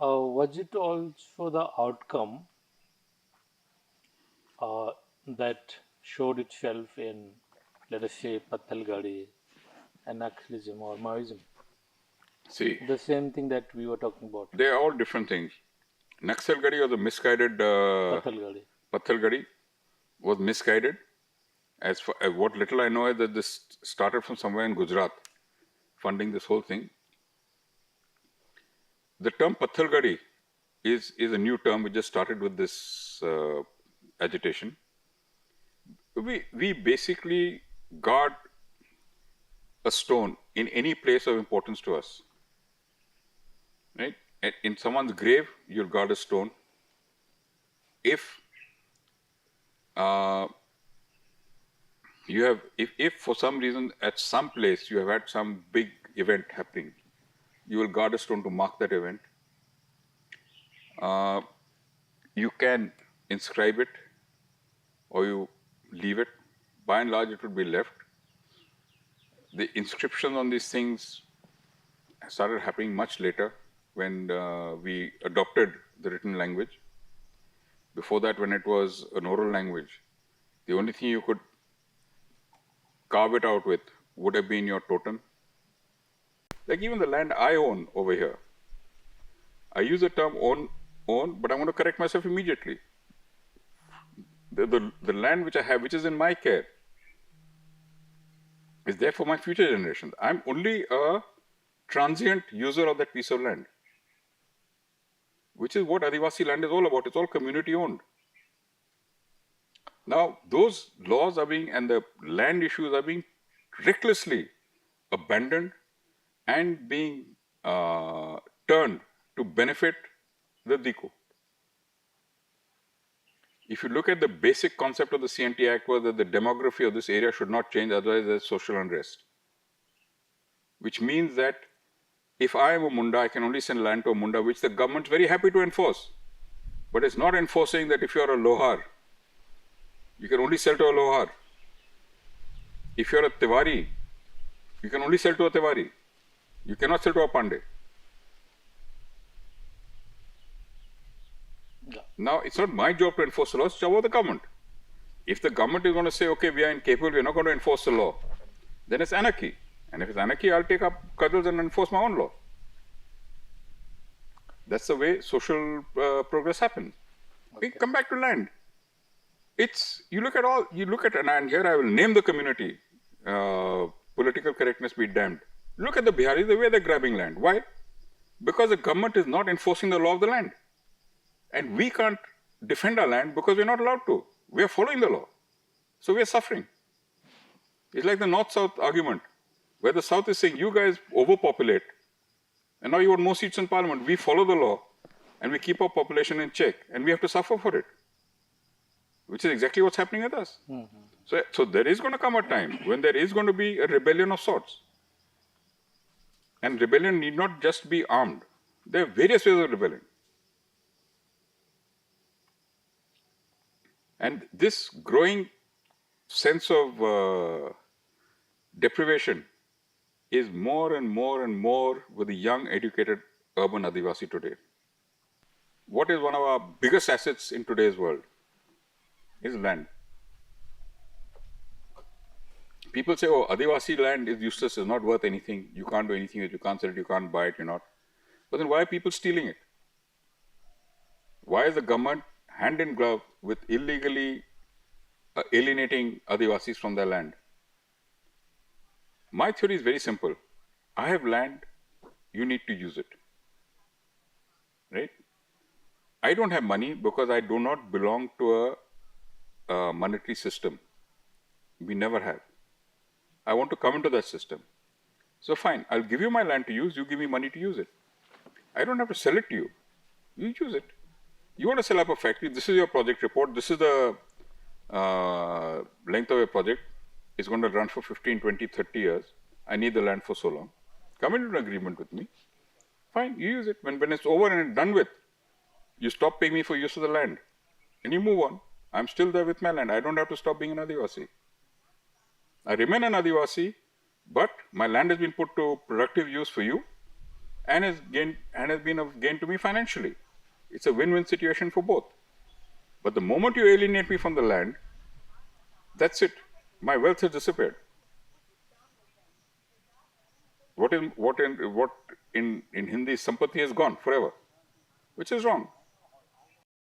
Was it also the outcome that showed itself in, let us say, Pathalgadi, anarchism or Maoism? See, The same thing that we were talking about. they are all different things. Naxalgadi was a misguided. Pathalgadi. Pathalgadi was misguided. As for what little I know is that this started from somewhere in Gujarat, funding this whole thing. The term Pathalgadi is a new term. We just started with this agitation. We basically guard a stone in any place of importance to us. Right? In someone's grave, you'll guard a stone. If you have, if for some reason at some place you have had some big event happening, you will guard a stone to mark that event. You can inscribe it or you leave it. By and large, it would be left. The inscription on these things started happening much later when we adopted the written language. Before that, when it was an oral language, the only thing you could carve it out with would have been your totem. Like even the land I own over here, I use the term own, but I'm going to correct myself immediately. The land which I have, which is in my care, is there for my future generations. I'm only a transient user of that piece of land, which is what Adivasi land is all about. It's all community owned. Now, those laws are being, and the land issues are being recklessly abandoned and being turned to benefit the Diko. If you look at the basic concept of the CNT Act was that the demography of this area should not change, otherwise there's social unrest. Which means that if I am a Munda, I can only send land to a Munda, which the government is very happy to enforce. But it's not enforcing that if you are a Lohar, you can only sell to a Lohar. If you are a Tiwari, you can only sell to a Tiwari. You cannot sell to a Pandey. Now, it's not my job to enforce the law, it's the job of the government. If the government is going to say, okay, we are incapable, we are not going to enforce the law, then it's anarchy. And if it's anarchy, I'll take up cudgels and enforce my own law. That's the way social progress happens. Okay. We come back to land. It's, you look at, and here I will name the community, political correctness be damned. Look at the Biharis, the way they're grabbing land. Why? Because the government is not enforcing the law of the land. And we can't defend our land because we're not allowed to. We are following the law. So we are suffering. It's like the North-South argument, where the South is saying, you guys overpopulate, and now you want more seats in Parliament. We follow the law, and we keep our population in check, and we have to suffer for it, which is exactly what's happening with us. So there is going to come a time when there is going to be a rebellion of sorts. And rebellion need not just be armed. There are various ways of rebelling. And this growing sense of deprivation is more and more and more with the young, educated, urban Adivasi today. What is one of our biggest assets in today's world? Is land. People say, oh, Adivasi land is useless, is not worth anything, you can't do anything with it, you can't sell it, you can't buy it, you're not. But then why are people stealing it? Why is the government hand in glove with illegally alienating Adivasis from their land? My theory is very simple. I have land, you need to use it. Right? I don't have money because I do not belong to a monetary system. We never have. I want to come into that system. So fine, I'll give you my land to use, you give me money to use it. I don't have to sell it to you. You use it. You want to sell up a factory, this is your project report, this is the length of your project. It's going to run for 15, 20, 30 years. I need the land for so long. Come into an agreement with me. Fine, you use it. When it's over and it's done with, you stop paying me for use of the land. And you move on. I'm still there with my land. I don't have to stop being an Adivasi. I remain an Adivasi, but my land has been put to productive use for you. and has been of gain to me financially. It's a win-win situation for both. But the moment you alienate me from the land, that's it. My wealth has disappeared. What in Hindi, sampatti is gone forever, which is wrong.